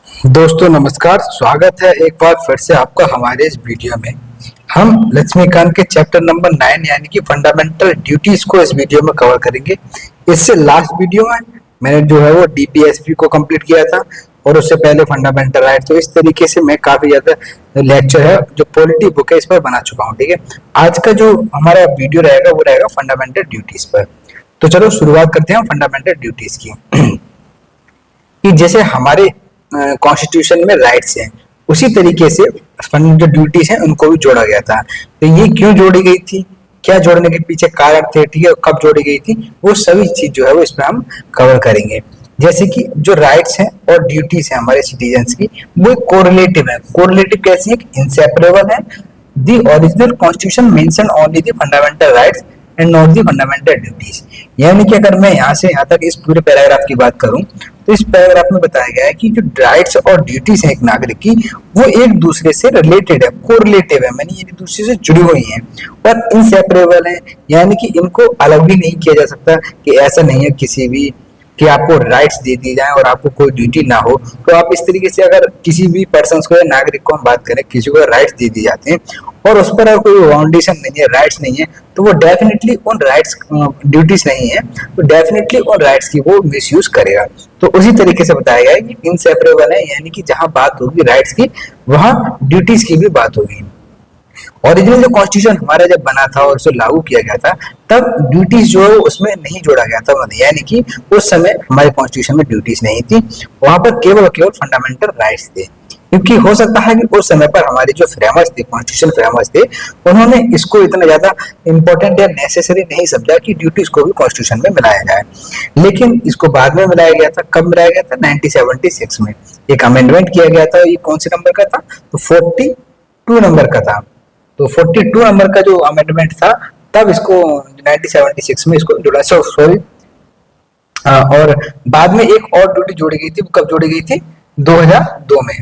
दोस्तों नमस्कार, स्वागत है एक बार फिर से आपका हमारे इस वीडियो में। हम लक्ष्मीकांत के चैप्टर नंबर 9 यानी कि फंडामेंटल ड्यूटीज को इस वीडियो में कवर करेंगे। इससे लास्ट वीडियो में मैंने जो है वो डीपीएसपी को कंप्लीट किया था और उससे पहले फंडामेंटल राइट। तो इस तरीके से मैं काफी ज्यादा लेक्चर है जो पॉलिटी बुक है इस पर बना चुका हूँ। ठीक है, आज का जो हमारा वीडियो रहेगा वो रहेगा फंडामेंटल ड्यूटीज पर। तो चलो शुरुआत करते हैं फंडामेंटल ड्यूटीज की। कि जैसे हमारे कॉन्स्टिट्यूशन में राइट्स हैं, उसी तरीके से जो ड्यूटीज हैं उनको भी जोड़ा गया था। तो ये क्यों जोड़ी गई थी, क्या जोड़ने के पीछे कारण थे, ठीक है, कब जोड़ी गई थी, वो सभी चीज जो है वो इसमें हम कवर करेंगे। जैसे कि जो राइट्स हैं और ड्यूटीज हैं हमारे सिटीजन्स की, वो कोरिलेटिव है। कोरिलेटिव कैसी है, इंसेपरेबल है। The original constitution mention only the fundamental rights and not the fundamental duties. यानी कि अगर मैं यहाँ से यहाँ तक इस पूरे पैराग्राफ की बात करूं तो इस पैराग्राफ में बताया गया है कि जो राइट्स और ड्यूटीज हैं एक नागरिक की, वो एक दूसरे से रिलेटेड है, कोरिलेटिव है, यानी एक दूसरे से जुड़ी हुई हैं और इनसेपरेबल है। यानी कि इनको अलग भी नहीं किया जा सकता। कि ऐसा नहीं है किसी भी कि आपको राइट्स दे दी जाए और आपको कोई ड्यूटी ना हो। तो आप इस तरीके से अगर किसी भी पर्सन को या नागरिक को हम बात करें, किसी को राइट्स दे दी जाते हैं और उस पर अगर कोई फाउंडेशन नहीं है, राइट्स नहीं है, तो वो डेफिनेटली उन राइट्स, ड्यूटीज नहीं है तो डेफिनेटली उन राइट्स की वो मिसयूज करेगा। तो उसी तरीके से बताया गया है कि इनसेपरेबल है, यानी कि जहां बात होगी राइट्स की वहां ड्यूटीज की भी बात होगी। ओरिजिनल जो कॉन्स्टिट्यूशन हमारा जब बना था और उसे लागू किया गया था, तब ड्यूटीज जो है उसमें नहीं जोड़ा गया था। यानी कि उस समय हमारे कॉन्स्टिट्यूशन में ड्यूटीज नहीं थी, वहां पर केवल केवल फंडामेंटल राइट्स थे। क्योंकि हो सकता है कि उस समय पर हमारे जो फ्रेमर्स थे, कॉन्स्टिट्यूशन फ्रेमर्स थे, उन्होंने इसको इतना ज्यादा इंपॉर्टेंट या नेसेसरी नहीं समझा कि ड्यूटीज को भी कॉन्स्टिट्यूशन में मिलाया जाए। लेकिन इसको बाद में मिलाया गया था। कब मिलाया गया था? 1976 में एक अमेंडमेंट किया गया था। ये कौन से नंबर का था? तो 42 नंबर का था। तो 42 नंबर का जो अमेंडमेंट था, तब इसको 1976 में इसको जोड़ा, सॉरी, और बाद में एक और ड्यूटी जोड़ी गई थी। वो कब जोड़ी गई थी? 2002 में।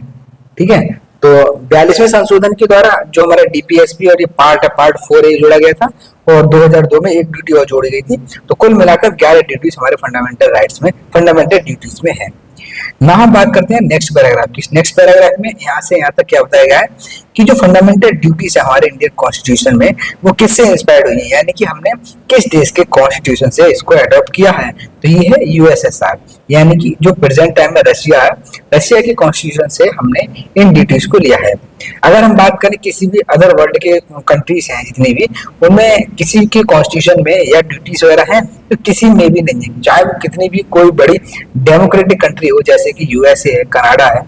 ठीक है, तो 42वें संशोधन के द्वारा जो हमारा डीपीएसपी और ये पार्ट 4A जोड़ा गया था और 2002 में एक ड्यूटी और जोड़ी गई थी। तो कुल मिलाकर 11 ड्यूटीज हमारे फंडामेंटल राइट्स में, फंडामेंटल ड्यूटीज में है। ना हम बात करते हैं नेक्स्ट पैराग्राफ की। नेक्स्ट पैराग्राफ में यहाँ से यहाँ तक क्या बताया गया है कि जो फंडामेंटल ड्यूटीज है हमारे इंडियन कॉन्स्टिट्यूशन में, वो किससे इंस्पायर्ड हुई है, यानी कि हमने किस देश के कॉन्स्टिट्यूशन से इसको अडॉप्ट किया है। तो ये है यूएसएसआर, यानी कि जो प्रेजेंट टाइम में रशिया है, रशिया के कॉन्स्टिट्यूशन से हमने इन ड्यूटीज को लिया है। अगर हम बात करें किसी भी अदर वर्ल्ड के कंट्रीज हैं जितनी भी, उनमें किसी के कॉन्स्टिट्यूशन में या ड्यूटीज वगैरह हैं तो किसी में भी नहीं है। चाहे वो कितनी भी कोई बड़ी डेमोक्रेटिक कंट्री हो, जैसे कि यूएसए है, कनाडा है,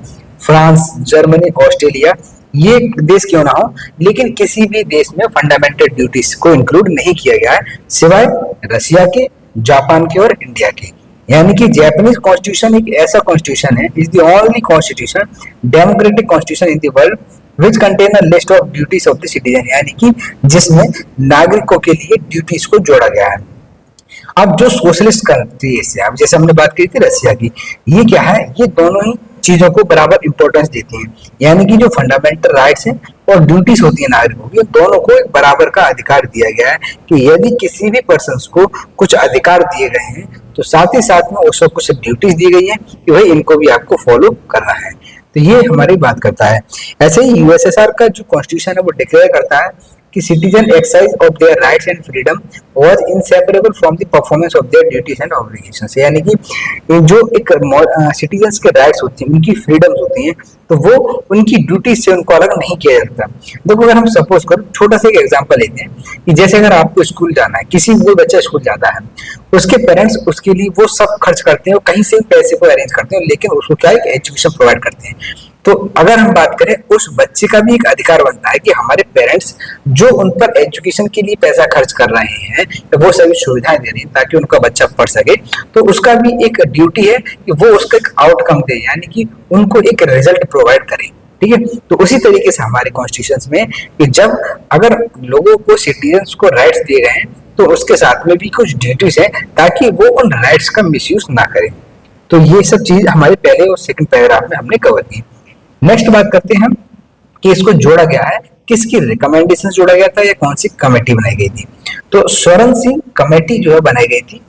फ्रांस, जर्मनी, ऑस्ट्रेलिया, ये देश क्यों ना हो, लेकिन किसी भी देश में फंडामेंटल ड्यूटीज को इंक्लूड नहीं किया गया है सिवाय रशिया के, जापान के और इंडिया के। यानी कि जापानीज कॉन्स्टिट्यूशन एक ऐसा कॉन्स्टिट्यूशन है, is the only constitution, democratic constitution in the world which contain a list of duties of the citizen, यानी कि जिसमें नागरिकों के लिए ड्यूटीज को जोड़ा गया है। अब जो सोशलिस्ट कंट्री है, अब जैसे हमने बात की थी रशिया की, ये क्या है, ये दोनों ही चीजों को बराबर इंपॉर्टेंस देती हैं। यानी कि जो फंडामेंटल राइट्स हैं और ड्यूटीज होती है नागरिकों की, दोनों को एक बराबर का अधिकार दिया गया है कि यदि किसी भी पर्सन को कुछ अधिकार दिए गए हैं तो साथ ही साथ में उसको कुछ ड्यूटीज दी गई है कि भाई इनको भी आपको फॉलो करना है। तो ये हमारी बात करता है। ऐसे ही यूएसएसआर का जो कॉन्स्टिट्यूशन है वो डिक्लेयर करता है कि citizen exercise of their rights and freedom was inseparable from the performance of their duties and obligations. यानी कि जो एक सिटीजन्स के राइट्स होती हैं, उनकी फ्रीडम्स होती हैं, तो वो उनकी ड्यूटीज से उनको अलग नहीं किया जाता। देखो, अगर हम सपोज करो, छोटा सा एक एग्जांपल लेते हैं कि जैसे अगर आपको स्कूल जाना है, किसी कोई बच्चा स्कूल जाता है, उसके पेरेंट्स उसके लिए वो सब खर्च करते हैं, कहीं से पैसे को अरेंज करते हैं, लेकिन उसको क्या है, एजुकेशन प्रोवाइड करते हैं। तो अगर हम बात करें, उस बच्चे का भी एक अधिकार बनता है कि हमारे पेरेंट्स जो उन पर एजुकेशन के लिए पैसा खर्च कर रहे हैं, वो सभी सुविधाएं दे रहे हैं ताकि उनका बच्चा पढ़ सके, तो उसका भी एक ड्यूटी है कि वो उसका एक आउटकम दे, यानी कि उनको एक रिजल्ट प्रोवाइड करे। ठीक है, तो उसी तरीके से हमारे कॉन्स्टिट्यूशन में कि जब अगर लोगों को, सिटीजन्स को राइट्स दिए गए हैं, तो उसके साथ में भी कुछ ड्यूटीज है ताकि वो उन राइट्स का मिसयूज ना करें। तो ये सब चीज हमारे पहले और सेकंड पैराग्राफ में हमने कवर की। नेक्स्ट बात करते हैं हम कि इसको जोड़ा गया है, किसकी रिकमेंडेशन जोड़ा गया था या कौन सी कमेटी बनाई गई थी। तो स्वर्ण सिंह कमेटी जो है बनाई गई थी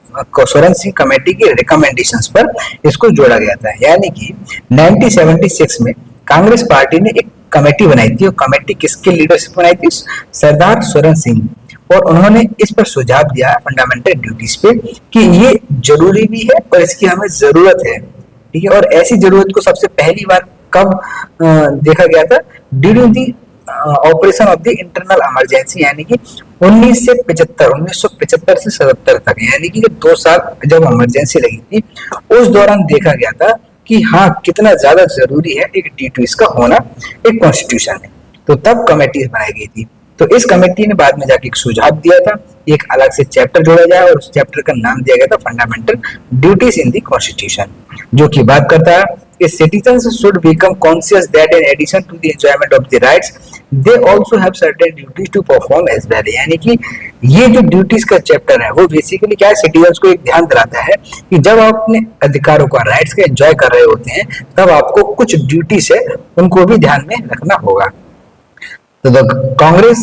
सोरेन सिंह कमेटी की रिकमेंडेशंस पर इसको जोड़ा गया था। यानी कि 1976 में कांग्रेस पार्टी ने एक कमेटी बनाई थी, और कमेटी किसके लीडरशिप बनाई थी? सरदार सोरेन सिंह। और उन्होंने इस पर सुझाव दिया फंडामेंटल ड्यूटीज पे कि ये जरूरी भी है और इसकी हमें जरूरत है, ठीक है। और ऐसी जरूरत को सबसे पहली बार कब देखा गया था? During the operation of the internal emergency, यानी कि 1975 से 77 तक, यानी कि 2 साल जब इमरजेंसी लगी थी उस दौरान देखा गया था कि हाँ कितना ज्यादा जरूरी है एक ड्यूटीज का होना एक कॉन्स्टिट्यूशन में। तो तब कमेटी बनाई गई थी। तो इस कमेटी ने बाद में जाके एक सुझाव दिया था, एक अलग से चैप्टर जोड़ा जाए और उस चैप्टर का नाम दिया गया था fundamental duties in the constitution, जो कि बात करता है कि citizens should become conscious that in addition to the enjoyment of the rights they also have certain duties to perform as well। यानी कि ये जो ड्यूटीज का चैप्टर है वो बेसिकली क्या है, सिटीजन्स को एक ध्यान दिलाता है कि जब आप अपने अधिकारों का, राइट्स का एंजॉय कर रहे होते हैं तब आपको कुछ ड्यूटीज है उनको भी ध्यान में रखना होगा। तो कांग्रेस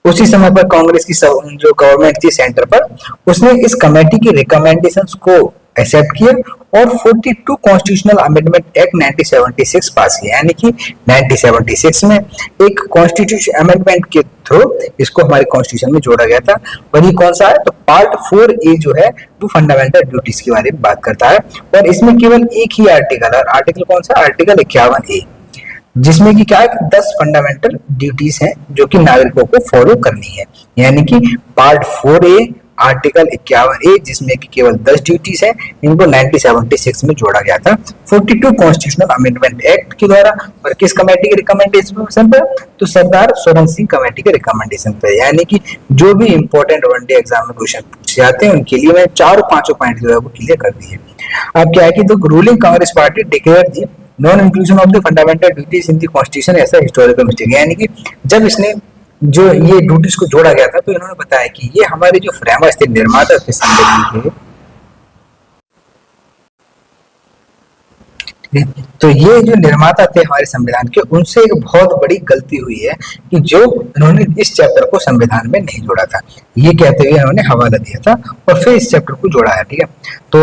उसी समय पर कांग्रेस की जो गवर्नमेंट थी सेंटर पर, उसने इस कमेटी की रिकमेंडेशंस को एक्सेप्ट किया और 42 कॉन्स्टिट्यूशनल अमेंडमेंट एक्ट 1976 पास किया। यानी कि 1976 में एक कॉन्स्टिट्यूशन अमेंडमेंट के थ्रू इसको हमारे कॉन्स्टिट्यूशन में जोड़ा गया था। और ये कौन सा है? तो पार्ट 4A जो है वो फंडामेंटल ड्यूटीज के बारे में बात करता है। और इसमें केवल एक ही आर्टिकल है, आर्टिकल कौन सा? आर्टिकल 51A, जिसमें कि क्या है, 10 फंडामेंटल ड्यूटीज हैं जो कि नागरिकों को फॉलो करनी है। यानी कि पार्ट 4A आर्टिकल 51A जिसमें कि केवल 10 ड्यूटीज हैं, इनको 1976 में जोड़ा गया था 42 कॉन्स्टिट्यूशनल अमेंडमेंट एक्ट के द्वारा। और किस कमेटी के रिकमेंडेशन पर? तो सरदार सोरेन सिंह कमेटी के रिकमेंडेशन पर। यानी कि जो भी इंपॉर्टेंट वनडे एग्जाम में क्वेश्चन पूछे जाते हैं उनके लिए मैं 4-5 पॉइंट जो है वो क्लियर कर दिए। अब क्या है कि the ruling Congress party declare the non inclusion of the fundamental duties in the constitution ऐसा हिस्टोरिकल मिस्टेक। यानी कि जब इसने जो ये ड्यूटीज को जोड़ा गया था तो इन्होंने बताया कि ये हमारे जो फ्रेमर्स थे, निर्माता थे संविधान के, तो ये जो निर्माता थे हमारे संविधान के, उनसे एक बहुत बड़ी गलती हुई है कि जो इन्होंने इस चैप्टर को संविधान में नहीं जोड़ा था। ये कहते हुए इन्होंने हवाला दिया था और फिर इस चैप्टर को जोड़ा है, ठीक है। तो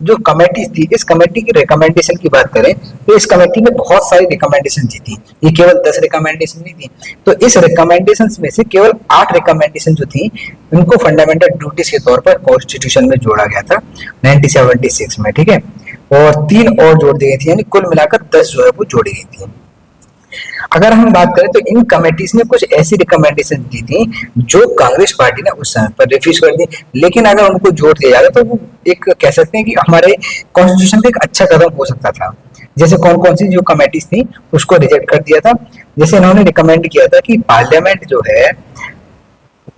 जो कमेटी थी, इस कमेटी की रिकमेंडेशन की बात करें तो इस कमेटी ने बहुत सारी रिकमेंडेशन दी थी, ये केवल 10 रिकमेंडेशन नहीं थी। तो इस रिकमेंडेशन में से केवल 8 रिकमेंडेशन जो थी उनको फंडामेंटल ड्यूटीज के तौर पर कॉन्स्टिट्यूशन में जोड़ा गया था 1976 में, ठीक है। और 3 और जोड़ दी गई थी, यानी कुल मिलाकर 10 जो है वो जोड़ी गई थी। अगर हम बात करें तो इन कमेटीज ने कुछ ऐसी रिकमेंडेशन दी थी जो कांग्रेस पार्टी ने उस समय पर रिफ्यूज कर दी, लेकिन अगर उनको जोड़ दिया जाता तो वो एक कह सकते हैं कि हमारे कॉन्स्टिट्यूशन पे एक अच्छा कदम हो सकता था। जैसे कौन कौन सी जो कमेटीज थी उसको रिजेक्ट कर दिया था। जैसे इन्होंने रिकमेंड किया था कि पार्लियामेंट जो है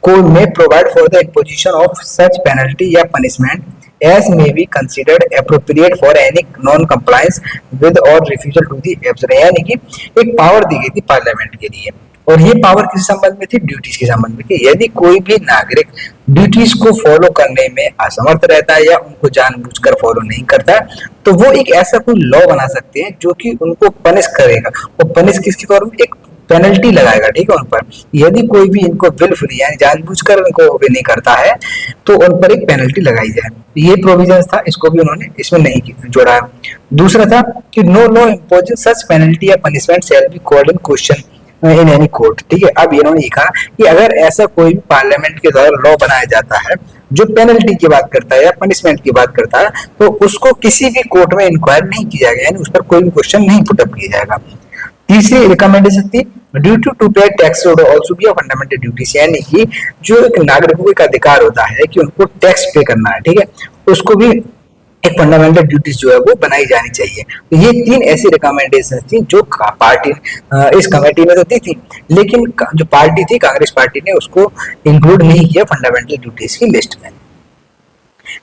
को में provide for the imposition of such penalty या punishment as may be considered appropriate for any non-compliance with or refusal to the absolute। यानी कि एक पावर दी गई थी पार्लियामेंट के लिए, और ये पावर किस संबंध में थी? ड्यूटीज के संबंध में थी। यदि कोई भी नागरिक ड्यूटीज को फॉलो करने में असमर्थ रहता है या उनको जानबूझकर फॉलो नहीं करता तो वो एक ऐसा कोई लॉ बना सकते हैं जो कि उनको पनिश करेगा, और पनिश किसके तौर पर? एक पेनल्टी लगाएगा, ठीक है, उन पर। यदि कोई भी इनको विलफुली यानी जानबूझकर उनको ओबे नहीं करता है तो उन पर एक पेनल्टी लगाई जाए। ये प्रोविजन था, इसको भी उन्होंने इसमें नहीं जोड़ा। दूसरा था कि नो लॉ इम्पोजिंग सच पेनल्टी या punishment shall be called in question in any court, ठीक है। अब इन्होंने लिखा कि अगर ऐसा कोई भी पार्लियामेंट के द्वारा लॉ बनाया जाता है जो पेनल्टी की बात करता है या पनिशमेंट की बात करता है तो उसको किसी भी कोर्ट में इंक्वायर नहीं किया जाएगा, यानी उस पर कोई भी क्वेश्चन नहीं पुटअप किया जाएगा। तीसरी रिकमेंडेशन थी ड्यूटी टू पे tax would also be a fundamental duties. यानी कि जो एक नागरिकों का अधिकार होता है कि उनको टैक्स पे करना है, ठीक है, उसको भी एक फंडामेंटल ड्यूटीज जो है वो बनाई जानी चाहिए। तो ये 3 ऐसी रिकमेंडेशन थी जो पार्टी इस कमेटी में तो दी थी, लेकिन जो पार्टी थी कांग्रेस पार्टी ने उसको इंक्लूड नहीं किया फंडामेंटल ड्यूटीज की लिस्ट में।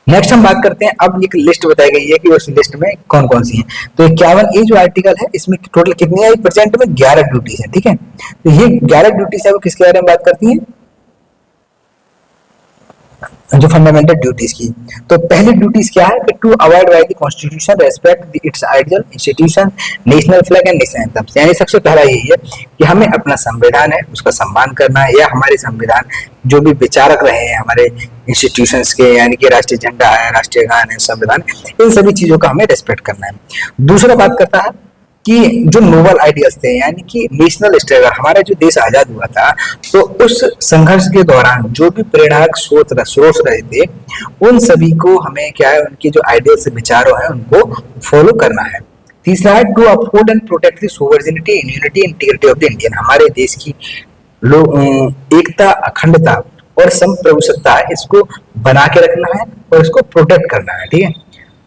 नेक्स्ट हम बात करते हैं, अब एक लिस्ट बताई गई है कि उस लिस्ट में कौन कौन सी है। तो 51A जो आर्टिकल है इसमें टोटल कितनी है? 1% में 11 ड्यूटीज है, ठीक है। तो ये 11 ड्यूटीज है वो किसके बारे में बात करती है? जो फंडामेंटल ड्यूटीज की। तो पहली ड्यूटीज क्या है कि to avoid by the constitution respect its ideal institution national flag and national anthem. यानी सबसे पहला यही है कि हमें अपना संविधान है उसका सम्मान करना है, या हमारे संविधान जो भी विचारक रहे हैं हमारे इंस्टीट्यूशंस के, यानी कि राष्ट्रीय झंडा है, राष्ट्रीय गान है, संविधान, इन सभी चीजों का हमें रेस्पेक्ट करना है। दूसरा बात करता है कि जो नोबल आइडियाज थे, यानी कि नेशनल स्ट्रगल, हमारा जो देश आजाद हुआ था, तो उस संघर्ष के दौरान जो भी प्रेरणात्मक स्रोत रहे थे, उन सभी को हमें क्या है, उनके जो आइडियल्स विचारों हैं उनको फॉलो करना है। तीसरा है to uphold and protect the sovereignty unity integrity of the Indian. हमारे देश की एकता, अखंडता और संप्रभुसत्ता है, इसको बना के रखना है और इसको प्रोटेक्ट करना है। ठीक है।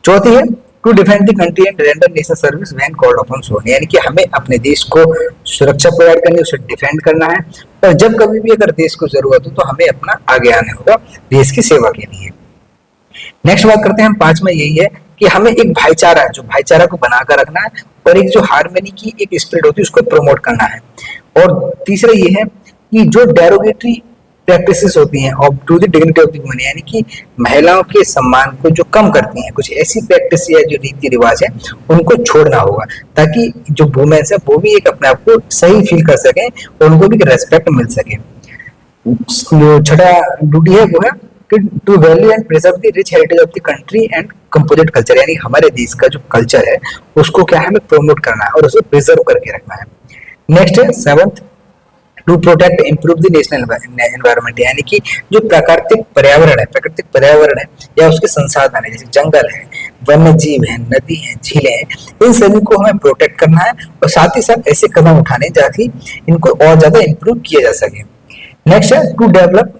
चौथी है to defend the country and render national service when called upon so, यानी कि हमें अपने देश को सुरक्षा प्रोवाइड करनी है, उसे डिफेंड करना है, और जब कभी भी अगर देश को जरूरत हो तो हमें अपना आगे आना होगा देश की सेवा के लिए। नेक्स्ट बात करते हैं हम, पांचवा यही है कि हमें एक भाईचारा है, जो भाईचारा को बनाकर रखना है, और एक जो हार्मनी की एक स्पिरिट होती है उसको प्रमोट करना है। और तीसरा ये है कि जो डेरोगेटरी प्रैक्टिसेस होती हैं of to the dignity of the women, यानी कि महिलाओं के सम्मान को जो कम करती हैं, कुछ ऐसी प्रैक्टिस या जो रीति रिवाज है उनको छोड़ना होगा, ताकि जो वुमेन्स है वो भी एक अपने आप को सही फील कर सकें और उनको भी रेस्पेक्ट मिल सके। जो छठा ड्यूटी है वो है to value and preserve the rich heritage of the country and composite culture, यानी हमारे देश का जो कल्चर है उसको क्या है, हमें प्रमोट करना है और उसे प्रिजर्व करके रखना है। नेक्स्ट है seventh to protect improve the national environment, यानी कि जो प्राकृतिक पर्यावरण है या उसके संसाधन है, जैसे जंगल है, वन्य जीव है, नदी है, झीलें हैं, इन सभी को हमें प्रोटेक्ट करना है और साथ ही साथ ऐसे कदम उठाने ताकि इनको और ज्यादा इम्प्रूव किया जा सके। नेक्स्ट है to develop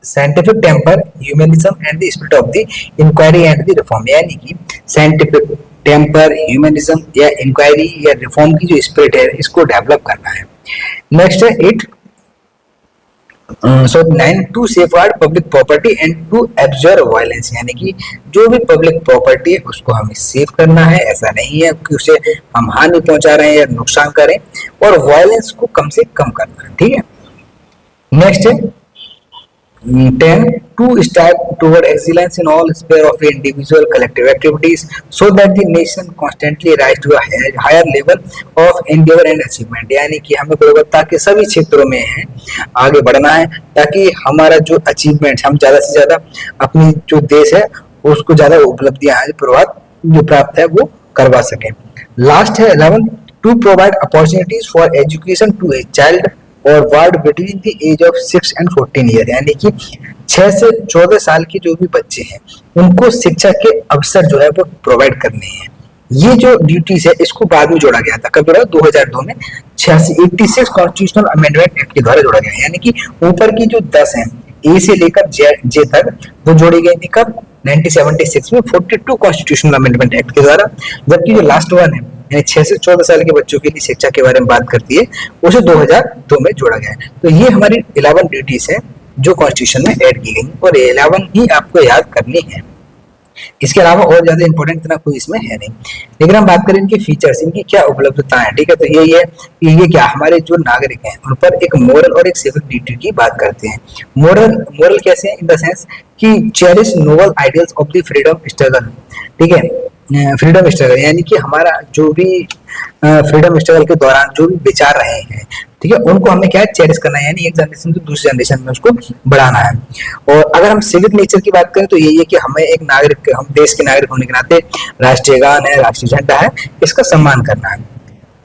scientific temper humanism and the spirit of the inquiry and the reform, यानी कि साइंटिफिक टेम्पर, ह्यूमनिज्म या इंक्वायरी या रिफॉर्म की जो स्पिरिट है इसको डेवलप करना है। नेक्स्ट है 8 9 to safeguard public property and to abjure violence, यानी कि जो भी पब्लिक प्रॉपर्टी है उसको हमें सेव करना है, ऐसा नहीं है कि उसे हम हानि पहुंचा रहे हैं या नुकसान करें, और वायलेंस को कम से कम करना है। ठीक है। नेक्स्ट है 10 to strive toward excellence in all spheres of individual collective activities so that the nation constantly rise to a higher level of endeavor and achievement, यानी कि हमें गुणवत्ता के सभी क्षेत्रों में है आगे बढ़ना है ताकि हमारा जो अचीवमेंट, हम ज्यादा से ज्यादा अपनी जो देश है उसको ज्यादा उपलब्धियां जो प्राप्त है वो करवा सके। लास्ट है 11 to provide opportunities for education to a child और ward between the age of 6 and 14 year, यानी कि 6 से 14 साल के जो भी बच्चे हैं उनको शिक्षा के अवसर जो है वो प्रोवाइड करने हैं। ये जो ड्यूटीज है इसको बाद में जोड़ा गया था, कब जोड़ा, 2002 में 86 कॉन्स्टिट्यूशनल अमेंडमेंट एक्ट के द्वारा जोड़ा गया, यानी कि ऊपर की जो 10 है ए से लेकर जे तक वो जोड़ी गई थी कब, 1976 में 42 कॉन्स्टिट्यूशनल अमेंडमेंट एक्ट के द्वारा, जबकि जो लास्ट वन है 6 से 14 साल के बच्चों के लिए शिक्षा के बारे में बात करती है उसे 2002 में जोड़ा गया है। तो ये हमारी 11 ड्यूटीज है जो कॉन्स्टिट्यूशन में ऐड की गई और 11 ही आपको याद करनी है। इसके अलावा और ज्यादा इंपॉर्टेंट इतना कोई इसमें है नहीं। लेकिन हम बात करें इनके फीचर्स, इनकी क्या उपलब्धता है, ठीक है, तो यही है कि ये क्या हमारे जो नागरिक हैं उन पर एक मोरल और एक सिविक ड्यूटी की बात करते हैं। मोरल कैसे है, इन द सेंस कि cherish noble ideals of the freedom struggle, ठीक है, फ्रीडम स्ट्रगल, यानी कि हमारा जो भी फ्रीडम स्ट्रगल के दौरान जो भी विचार रहे हैं, ठीक है, उनको हमें क्या है, चेरिश करना है, यानी एक जनरेशन से दूसरी जनरेशन में उसको बढ़ाना है। और अगर हम सिविक नेचर की बात करें तो यही है कि हमें एक नागरिक, हम देश के नागरिक होने के नाते राष्ट्रीय गान है, राष्ट्रीय झंडा है, इसका सम्मान करना है।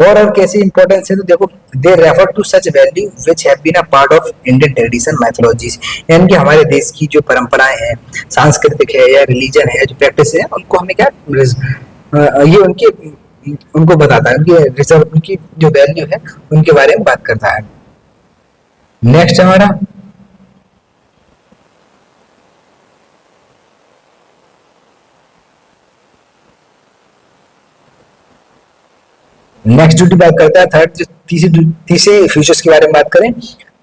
और कैसी इंपॉर्टेंस है तो देखो, they refer to such value which have been a part of Indian tradition mythologies, यानी कि हमारे देश की जो परंपराएं हैं, सांस्कृतिक है या रिलीजन है, जो प्रैक्टिस है, उनको हमें क्या, ये उनको बताता है, उनकी जो वैल्यू है उनके बारे में बात करता है। नेक्स्ट हमारा नेक्स्ट ड्यूटी बात करता है थर्ड, तीसरी फीचर्स के बारे में बात करें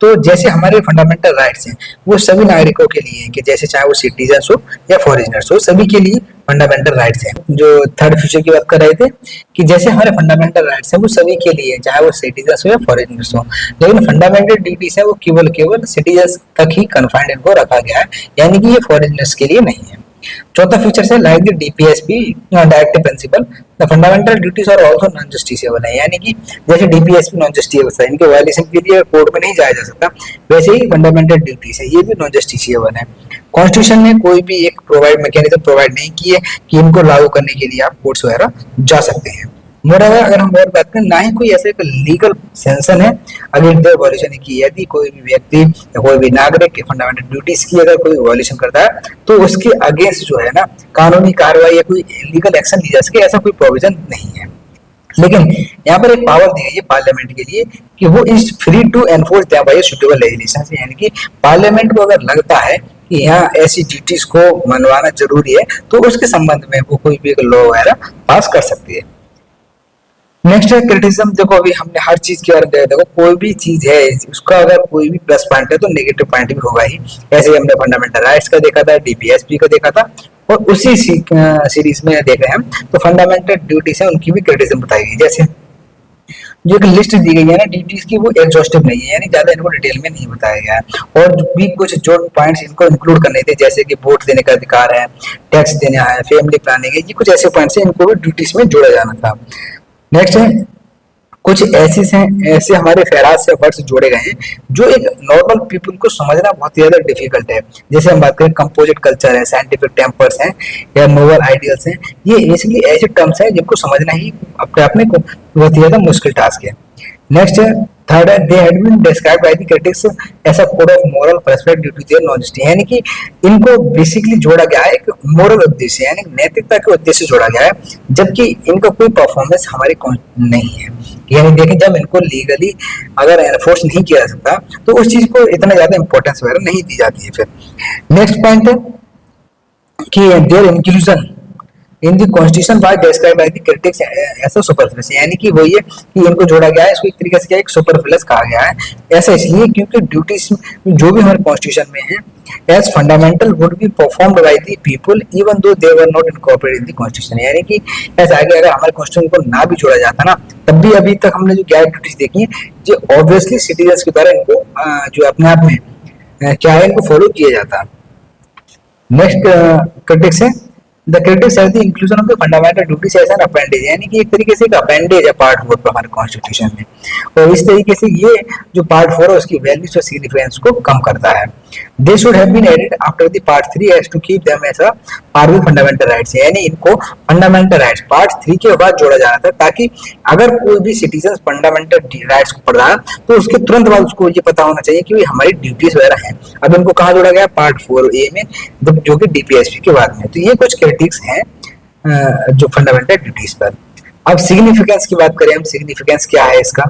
तो जैसे हमारे फंडामेंटल राइट्स हैं वो सभी नागरिकों के लिए हैं, कि जैसे चाहे वो सिटीजन हो या फॉरेनर्स हो, सभी के लिए फंडामेंटल राइट्स हैं। जो थर्ड फ्यूचर की बात कर रहे थे कि जैसे हमारे फंडामेंटल राइट्स हैं वो सभी के लिए हैं, चाहे वो सिटीजन हो या फॉरेनर्स हो, लेकिन फंडामेंटल ड्यूटीज है वो केवल सिटीजन तक ही कन्फाइंड इनको रखा गया है, यानी कि ये फॉरेनर्स के लिए नहीं है। चौथा फीचर है like the DPSP directive principle the fundamental duties are also non justiciable है, यानी कि जैसे डीपीएसपी नॉन जस्टिसेबल है, इनके वायलेशन के लिए कोर्ट में नहीं जाया जा सकता, वैसे ही फंडामेंटल ड्यूटीज है ये भी नॉन जस्टिसेबल है। कॉन्स्टिट्यूशन ने कोई भी एक मैकेनिज्म प्रोवाइड नहीं की है कि इनको लागू करने के लिए आप कोर्ट्स वगैरह जा सकते हैं। मोreover अगर हम और बात करें, ना ही कोई ऐसा एक लीगल सेंशन है अगेंस्ट द वॉल्यूशन की, यदि कोई भी व्यक्ति या कोई भी नागरिक के फंडामेंटल ड्यूटीज की अगर कोई वॉल्यूशन करता है तो उसके अगेंस्ट जो है ना कानूनी कार्रवाई या कोई लीगल एक्शन ली जा सके, ऐसा कोई प्रोविजन नहीं है। लेकिन यहाँ पर एक पावर दी गई है पार्लियामेंट के लिए कि वो is free to enforce there by suitable legislation, यानी कि पार्लियामेंट को अगर लगता है कि यहाँ ऐसी ड्यूटीज को मनवाना जरूरी है तो उसके संबंध में वो कोई भी लॉ वगैरह पास कर सकती है। नेक्स्ट है क्रिटिसिज्म। देखो अभी हमने हर चीज के बारे में देखो, कोई भी चीज है उसका अगर कोई भी प्लस पॉइंट है तो नेगेटिव पॉइंट भी होगा ही। ऐसे ही हमने फंडामेंटल राइट्स का देखा था, डीपीएसपी का देखा था, और उसी सीरीज में देख रहे हैं हम तो फंडामेंटल ड्यूटीज है उनकी भी क्रिटिसिज्म बताई गई। जैसे जो एक लिस्ट दी गई है ना ड्यूटीज की वो एग्जॉस्टिव नहीं है, यानी ज्यादा इनको डिटेल में नहीं बताया गया है, और भी कुछ जो पॉइंट्स इनको इंक्लूड करने थे जैसे कि वोट देने का अधिकार है, टैक्स देना है, फैमिली प्लानिंग है, ये कुछ ऐसे पॉइंट्स हैं इनको भी ड्यूटीज में जोड़ा जाना था। नेक्स्ट है कुछ ऐसे हमारे फेराज से वर्ड्स जोड़े गए हैं जो एक नॉर्मल पीपल को समझना बहुत ही ज्यादा डिफिकल्ट है। जैसे हम बात करें कंपोजिट कल्चर है, साइंटिफिक टेम्पर्स हैं या नोबल आइडियल्स हैं, ये बेसिकली ऐसे टर्म्स हैं जिनको समझना ही अपने को बहुत ही ज्यादा मुश्किल टास्क है। नेक्स्ट है थर्ड है they had been described by the critics as a code of moral precepts due to their non justice, यानी कि इनको बेसिकली जोड़ा गया है एक मोरल उद्देश्य यानी नैतिकता के उद्देश्य से जोड़ा गया है, जबकि इनका कोई परफॉर्मेंस हमारे नहीं है। यानी देखें जब इनको लीगली अगर एनफोर्स नहीं किया जा सकता तो उस चीज को इतना ज्यादा इंपॉर्टेंस वगैरह नहीं दी जाती है। फिर नेक्स्ट पॉइंट है कि their inclusion in the constitution was described by the critics as a superfluous, यानी कि वो ये कि इनको जोड़ा गया है, इसको एक तरीके से क्या एक सुपरफ्लुअस कहा गया है। ऐसा इसलिए क्योंकि ड्यूटीज जो भी हमारे कॉन्स्टिट्यूशन में है as fundamental would be performed by the people even though they were not incorporated in the constitution, यानी कि ऐसा आगे अगर हमारे कॉन्स्टिट्यूशन को ना भी जोड़ा जाता ना तब भी अभी तक हमने जो 11 ड्यूटीज देखी है जो ऑब्वियसली सिटीजन्स के द्वारा इनको जो अपने आप में क्या है इनको फॉलो किया जाता। नेक्स्ट क्रिटिक्स है The critics have the inclusion of the fundamental duties as an appendage, यानी कि एक तरीके से एक अपेंडेज है पार्ट 4 पर हमारे कॉन्स्टिट्यूशन में, और इस तरीके से ये जो पार्ट 4 है उसकी वैल्यूज और सिग्निफिकेंस को कम करता है। They should have been added after the part 3 as to keep them as a part of fundamental rights, यानी इनको फंडामेंटल राइट्स पार्ट 3 के बाद जोड़ा जाना था ताकि अगर कोई भी सिटीजन फंडामेंटल राइट्स को पढ़ रहा है तो उसके तुरंत बाद उसको ये पता होना चाहिए कि हमारी ड्यूटीज वगैरह हैं। अब इनको कहाँ जोड़ा गया पार्ट 4A में जो कि डीपीएसपी के बाद में। तो ये कुछ क्रिटिक्स हैं जो फंडामेंटल ड्यूटीज पर। अब सिग्निफिकेंस की बात करें हम, सिग्निफिकेंस क्या है इसका,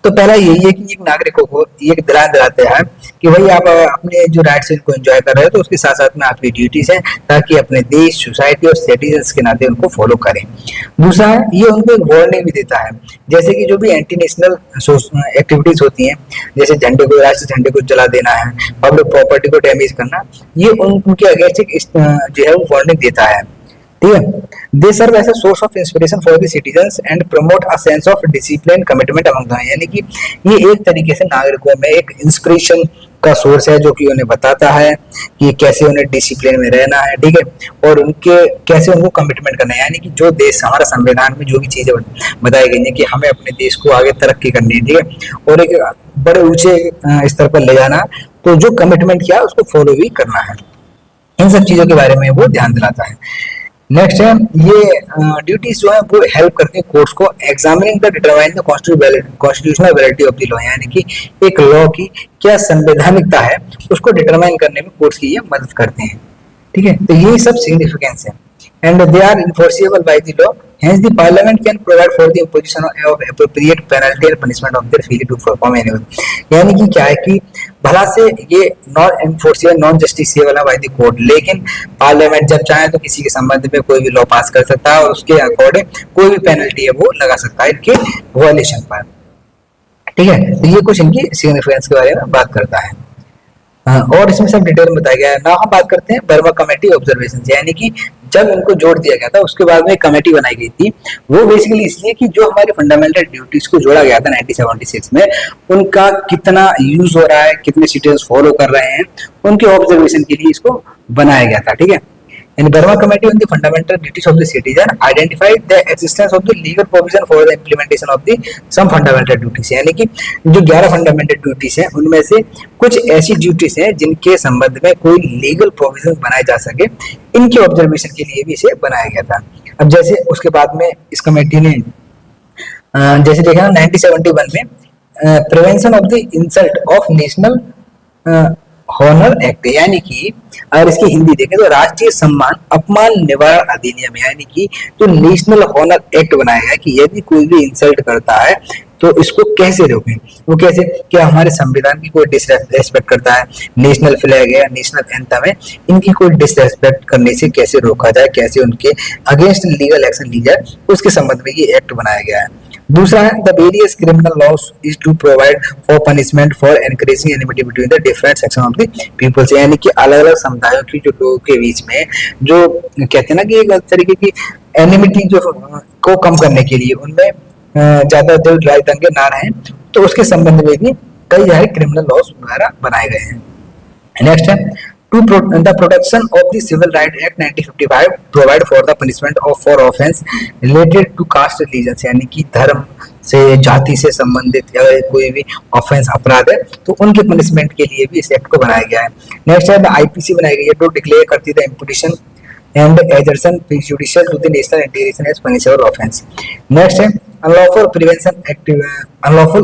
तो पहला यही है कि एक नागरिकों को ये ध्यान दिलाते हैं कि भाई आप अपने जो राइट्स इनको एंजॉय कर रहे हो तो उसके साथ साथ में आपकी ड्यूटीज है ताकि अपने देश सोसाइटी और सिटीजन्स के नाते उनको फॉलो करें। दूसरा है ये उनको एक वार्निंग भी देता है, जैसे कि जो भी एंटी नेशनल एक्टिविटीज होती हैं जैसे झंडे को राष्ट्रीय झंडे को जला देना है, पब्लिक प्रॉपर्टी को डैमेज करना, ये उनके अगेंस्ट जो है वो वार्निंग देता है। ठीक है, they serve as a source of inspiration for the citizens and promote a sense of discipline commitment among them, यानी कि ये एक तरीके से नागरिकों में एक इंस्पिरेशन का सोर्स है जो कि उन्हें बताता है कि कैसे उन्हें डिसिप्लिन में रहना है। ठीक है, और उनके कैसे उनको कमिटमेंट करना है, यानी कि जो देश हमारा संविधान में जो भी चीजें बताई गई है कि हमें अपने देश को आगे तरक्की करनी है, ठीक है, और एक बड़े ऊंचे स्तर पर ले जाना, तो जो कमिटमेंट किया उसको फॉलो भी करना है। इन सब चीजों के बारे में वो ध्यान दिलाता है। नेक्स्ट है ये ड्यूटीज जो है वो हेल्प करते हैं कोर्ट्स को examining the determine the constitutional validity of the law, यानी कि एक लॉ की क्या संवैधानिकता है उसको डिटरमाइन करने में कोर्ट्स की ये मदद करते हैं। ठीक है, तो ये सब सिग्निफिकेंस है and they are enforceable by the law, hence the parliament can provide for the imposition of appropriate penalty and punishment of their failure to perform any work, यानी कि क्या है कि भला से ये नॉन एनफोर्सेबल नॉन जस्टिसेबल है by the court, लेकिन पार्लियामेंट जब चाहे तो किसी के संबंध में कोई भी लॉ पास कर सकता है और उसके अकॉर्डिंग कोई भी पेनल्टी है वो लगा सकता है इनके वायलेशन पर। ठीक है, तो ये कुछ इनकी सिग्निफिकेंस के बारे में बात करता है। और इसमें सब डिटेल में बताया गया है। ना हम बात करते हैं बर्मा कमेटी ऑब्जर्वेशन, यानी कि जब इनको जोड़ दिया गया था उसके बाद में एक कमेटी बनाई गई थी, वो बेसिकली इसलिए कि जो हमारी फंडामेंटल ड्यूटीज को जोड़ा गया था 1976 में, उनका कितना यूज हो रहा है, कितने सिटीजन फॉलो कर रहे हैं, उनके ऑब्जर्वेशन के लिए इसको बनाया गया था। ठीक है, and Burma Committee on the Fundamental Duties of the Citizen identified the existence of the legal provision for the implementation of the some fundamental duties, यानी कि जो 11 फंडामेंटल ड्यूटीज हैं उनमें से कुछ ऐसी ड्यूटीज हैं जिनके संबंध में कोई लीगल प्रोविजन बनाए जा सके, इनके ऑब्जर्वेशन के लिए भी इसे बनाया गया था। अब जैसे उसके बाद में इस कमेटी ने जैसे देखा 1971 में prevention of the insult of national honour act, यानी कि अगर इसकी हिंदी देखें तो राष्ट्रीय सम्मान अपमान निवारण अधिनियम, यानी कि जो नेशनल हॉनर एक्ट बनाया गया कि यदि कोई भी इंसल्ट करता है तो इसको कैसे रोकें। वो कैसे, कि हमारे संविधान की कोई डिसरेस्पेक्ट करता है, नेशनल फ्लैग है, नेशनल एंथम है, इनकी कोई डिसरेस्पेक्ट करने से कैसे रोका जाए, कैसे उनके अगेंस्ट लीगल एक्शन ली जाए, उसके संबंध में ये एक्ट बनाया गया है। दूसरा है the various criminal laws is to provide for punishment for encouraging enmity between the different section of the peoples, यानी कि अलग अलग समुदायों की जो लोगों के बीच में जो कहते हैं ना कि एक तरीके की एनिमिटी जो को कम करने के लिए उनमें ज्यादा जो लड़ाई दंगे ना रहे, तो उसके संबंध में भी कई सारे क्रिमिनल लॉस वगैरह बनाए गए हैं। नेक्स्ट है to the protection of the Civil Rights Act 1955 provide for the punishment of for offense related to caste religion, यानी कि धर्म से, जाति से संबंधित या कोई भी ऑफेंस अपराध है तो उनके पनिशमेंट के लिए भी इस एक्ट को बनाया गया है। नेक्स्ट है आईपीसी बनाई गई है टू डिक्लेयर करती है इम्पुटेशन and exertion prejudicial to the national integration as punishable offense. Next है unlawful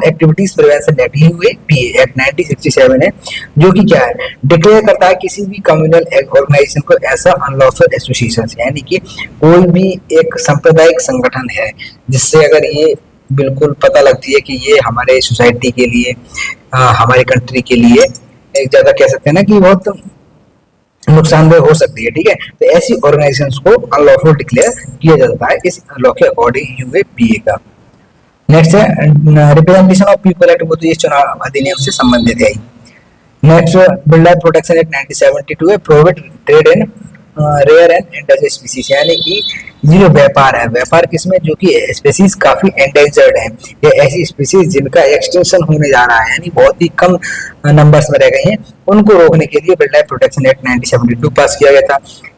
activities prevention act, UAPA act 1967 है, जो कि क्या है, डिक्लेयर करता है किसी भी कम्युनल ऑर्गेनाइजेशन को ऐसा अनलॉफुल एसोसिएशन, यानी कि कोई भी एक सांप्रदायिक संगठन है जिससे अगर ये बिल्कुल पता लगती है कि ये हमारे सोसाइटी के लिए, हमारे कंट्री के लिए एक ज्यादा कह सकते हैं ना कि बहुत नुकसानदेह हो सकती है। ठीक है, तो ऐसी ऑर्गेनाइजेशंस को अनलॉफुल डिक्लेयर किया जाता है इस लॉ के अकॉर्डिंग, यूएपीए का। नेक्स्ट है रिप्रेजेंटेशन ऑफ पीपल एक्ट, वो तो ये चुनाव अधिनियम से संबंधित है। Next wildlife protection act 1972 है, prohibit trade in rare and endangered species, यानी कि ये जो व्यापार है, व्यापार किसमें, जो कि स्पीसीज काफी एंडेंजर्ड है, ये ऐसी स्पीसीज जिनका एक्सटेंशन होने जा रहा है, यानी बहुत ही कम नंबर्स में रह गई हैं, उनको रोकने के लिए वाइल्ड लाइफ प्रोटेक्शन एक्ट 1972 पास किया गया था।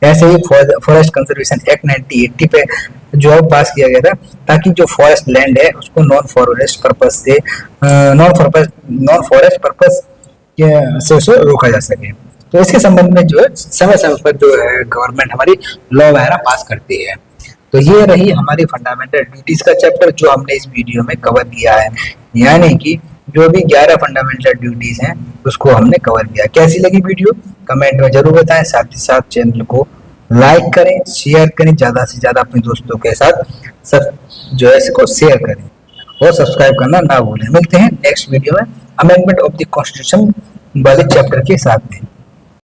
ऐसे ही फॉरेस्ट कंजर्वेशन एक्ट 1980 पे जो है पास किया गया था, ताकि जो फॉरेस्ट लैंड है उसको नॉन फॉरेस्ट पर्पस से उसे रोका जा सके। तो इसके संबंध में जो है समय समय पर जो है गवर्नमेंट हमारी लॉ वगैरह पास करती है। तो ये रही हमारी फंडामेंटल ड्यूटीज का चैप्टर जो हमने इस वीडियो में कवर किया है, यानी कि जो भी 11 फंडामेंटल ड्यूटीज हैं उसको हमने कवर किया। कैसी लगी वीडियो कमेंट में जरूर बताएं, साथ ही साथ चैनल को लाइक करें, शेयर करें, ज्यादा से ज्यादा अपने दोस्तों के साथ सब जो है इसको शेयर करें और सब्सक्राइब करना ना भूलें। मिलते हैं नेक्स्ट वीडियो में अमेंडमेंट ऑफ द कॉन्स्टिट्यूशन वाले चैप्टर के साथ में।